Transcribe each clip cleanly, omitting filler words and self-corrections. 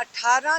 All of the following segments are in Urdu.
18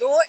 2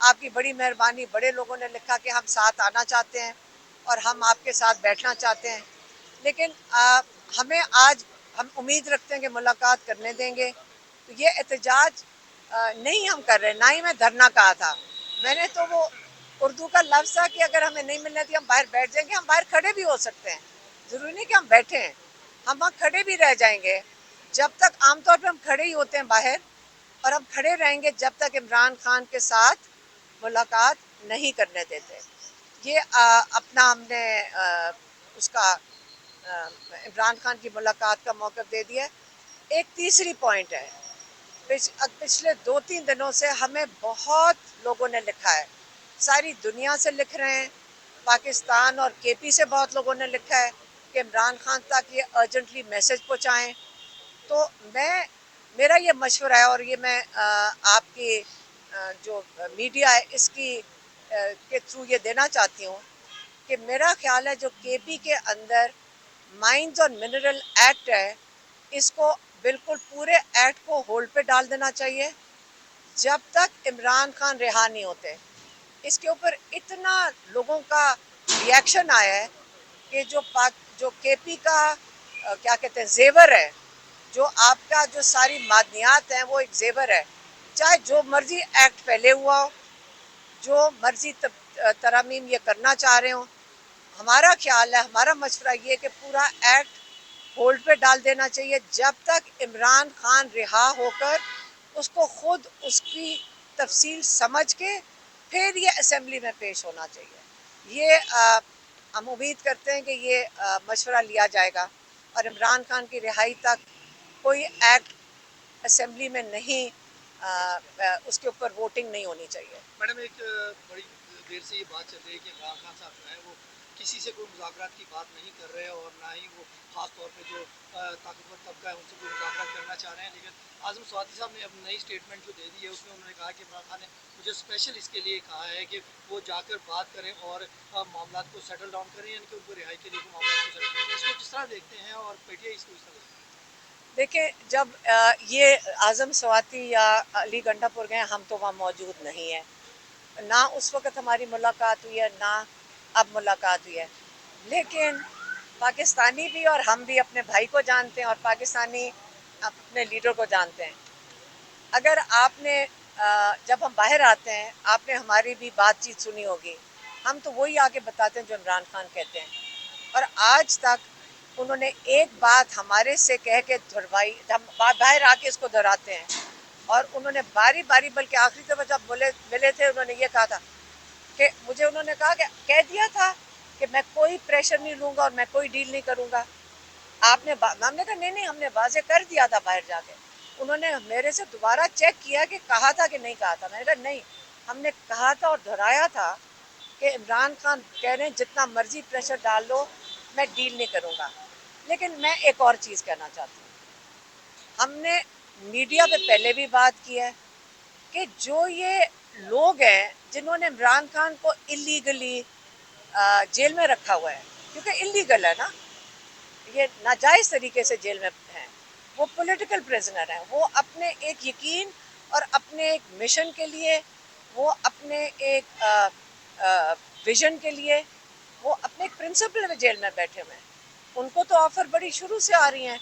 آپ کی بڑی مہربانی، بڑے لوگوں نے لکھا کہ ہم ساتھ آنا چاہتے ہیں اور ہم آپ کے ساتھ بیٹھنا چاہتے ہیں، لیکن ہمیں آج ہم امید رکھتے ہیں کہ ملاقات کرنے دیں گے۔ تو یہ احتجاج نہیں ہم کر رہے، نہ ہی میں دھرنا کہا تھا، میں نے تو وہ اردو کا لفظ تھا کہ اگر ہمیں نہیں ملنا تو ہم باہر بیٹھ جائیں گے، ہم باہر کھڑے بھی ہو سکتے ہیں، ضروری نہیں کہ ہم بیٹھے ہیں، ہم وہاں کھڑے بھی رہ جائیں گے۔ جب تک عام طور پہ ہم کھڑے ہی ہوتے ہیں باہر، اور ہم کھڑے رہیں گے جب تک عمران خان کے ساتھ ملاقات نہیں کرنے دیتے۔ یہ اپنا ہم نے اس کا عمران خان کی ملاقات کا موقف دے دیا ہے۔ ایک تیسری پوائنٹ ہے، پچھلے 2-3 دنوں سے ہمیں بہت لوگوں نے لکھا ہے، ساری دنیا سے لکھ رہے ہیں، پاکستان اور کے پی سے بہت لوگوں نے لکھا ہے کہ عمران خان تک یہ ارجنٹلی میسج پہنچائیں۔ تو میرا یہ مشورہ ہے، اور یہ میں آپ کی جو میڈیا ہے اس کی کے تھرو یہ دینا چاہتی ہوں کہ میرا خیال ہے جو کے پی کے اندر مائنز اور منرل ایکٹ ہے، اس کو بالکل پورے ایکٹ کو ہولڈ پہ ڈال دینا چاہیے جب تک عمران خان رہا نہیں ہوتے۔ اس کے اوپر اتنا لوگوں کا ریاکشن آیا ہے کہ جو کے پی کا کیا کہتے ہیں زیور ہے، جو آپ کا جو ساری معدنیات ہیں وہ ایک زیور ہے، چاہے جو مرضی ایکٹ پہلے ہوا ہو، جو مرضی ترامیم یہ کرنا چاہ رہے ہوں، ہمارا خیال ہے، ہمارا مشورہ یہ کہ پورا ایکٹ ہولڈ پہ ڈال دینا چاہیے جب تک عمران خان رہا ہو کر اس کو خود اس کی تفصیل سمجھ کے پھر یہ اسمبلی میں پیش ہونا چاہیے۔ یہ ہم امید کرتے ہیں کہ یہ مشورہ لیا جائے گا اور عمران خان کی رہائی تک کوئی ایکٹ اسمبلی میں نہیں، اس کے اوپر ووٹنگ نہیں ہونی چاہیے۔ میڈم، ایک بڑی دیر سے یہ بات چل رہی ہے کہ عمران خان صاحب جو ہے وہ کسی سے کوئی مذاکرات کی بات نہیں کر رہے اور نہ ہی وہ خاص طور پہ جو طاقتور طبقہ ہے ان سے کوئی مذاکرات کرنا چاہ رہے ہیں، لیکن اعظم سوادی صاحب نے اب نئی اسٹیٹمنٹ جو دے دی ہے اس میں انہوں نے کہا کہ عمران خان نے مجھے اسپیشل اس کے لیے کہا ہے کہ وہ جا کر بات کریں اور معاملات کو سیٹل ڈاؤن کریں، یعنی کہ ان کو رہائی کے لیے معاملات کو سیٹل کریں۔ اس کو کس طرح دیکھتے ہیں اور پی ٹی آئی اس کو کس طرح دیکھتے ہیں؟ دیکھیں، جب یہ اعظم سواتی یا علی گنڈا پور گئے، ہم تو وہاں موجود نہیں ہیں، نہ اس وقت ہماری ملاقات ہوئی ہے نہ اب ملاقات ہوئی ہے، لیکن پاکستانی بھی اور ہم بھی اپنے بھائی کو جانتے ہیں اور پاکستانی اپنے لیڈر کو جانتے ہیں۔ اگر آپ نے جب ہم باہر آتے ہیں آپ نے ہماری بھی بات چیت سنی ہوگی، ہم تو وہی آگے بتاتے ہیں جو عمران خان کہتے ہیں، اور آج تک انہوں نے ایک بات ہمارے سے کہہ کے دہروائی، ہم باہر آ کے اس کو دہراتے ہیں، اور انہوں نے باری باری، بلکہ آخری دفعہ جب ملے تھے انہوں نے یہ کہا تھا کہ مجھے انہوں نے کہا کہ کہہ دیا تھا کہ میں کوئی پریشر نہیں لوں گا اور میں کوئی ڈیل نہیں کروں گا۔ ہم نے کہا نہیں ہم نے واضح کر دیا تھا باہر جا کے۔ انہوں نے میرے سے دوبارہ چیک کیا کہ کہا تھا کہ نہیں کہا تھا، میں نے کہا نہیں، ہم نے کہا تھا اور دہرایا تھا کہ عمران خان کہہ رہے ہیں جتنا مرضی پریشر ڈال لو میں ڈیل نہیں کروں گا۔ لیکن میں ایک اور چیز کہنا چاہتی ہوں، ہم نے میڈیا پہ پہلے بھی بات کی ہے کہ جو یہ لوگ ہیں جنہوں نے عمران خان کو اللیگلی جیل میں رکھا ہوا ہے، کیونکہ اللیگل ہے نا، یہ ناجائز طریقے سے جیل میں ہیں، وہ پولیٹیکل پریزنر ہیں، وہ اپنے ایک یقین اور اپنے ایک مشن کے لیے، وہ اپنے ایک ویژن کے لیے، وہ اپنے ایک پرنسپل میں جیل میں بیٹھے ہوئے ہیں۔ ان کو تو آفر بڑی شروع سے آ رہی ہیں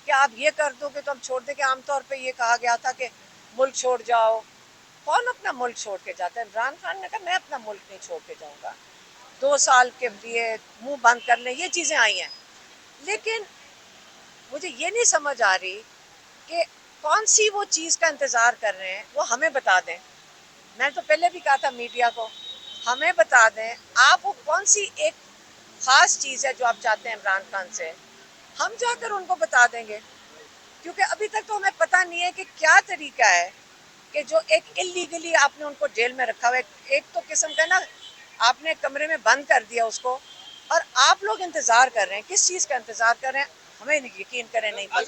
کہ آپ یہ کر دو کہ تو ہم چھوڑ دیں، کہ عام طور پہ یہ کہا گیا تھا کہ ملک چھوڑ جاؤ۔ کون اپنا ملک چھوڑ کے جاتا ہے؟ عمران خان نے کہا میں اپنا ملک نہیں چھوڑ کے جاؤں گا، 2 سال کے لیے منہ بند کر لیں، یہ چیزیں آئی ہیں۔ لیکن مجھے یہ نہیں سمجھ آ رہی کہ کون سی وہ چیز کا انتظار کر رہے ہیں، وہ ہمیں بتا دیں۔ میں تو پہلے بھی کہا تھا میڈیا کو، ہمیں بتا دیں آپ وہ کون سی ایک خاص چیز ہے جو آپ چاہتے ہیں عمران خان سے، ہم جا کر ان کو بتا دیں گے، کیونکہ ابھی تک تو ہمیں پتہ نہیں ہے کہ کیا طریقہ ہے کہ جو ایک اللیگلی آپ نے ان کو جیل میں رکھا ہوا ہے، ایک تو قسم کا نا آپ نے کمرے میں بند کر دیا اس کو، اور آپ لوگ انتظار کر رہے ہیں، کس چیز کا انتظار کر رہے ہیں ہمیں یقین کریں نہیں پتہ ہے۔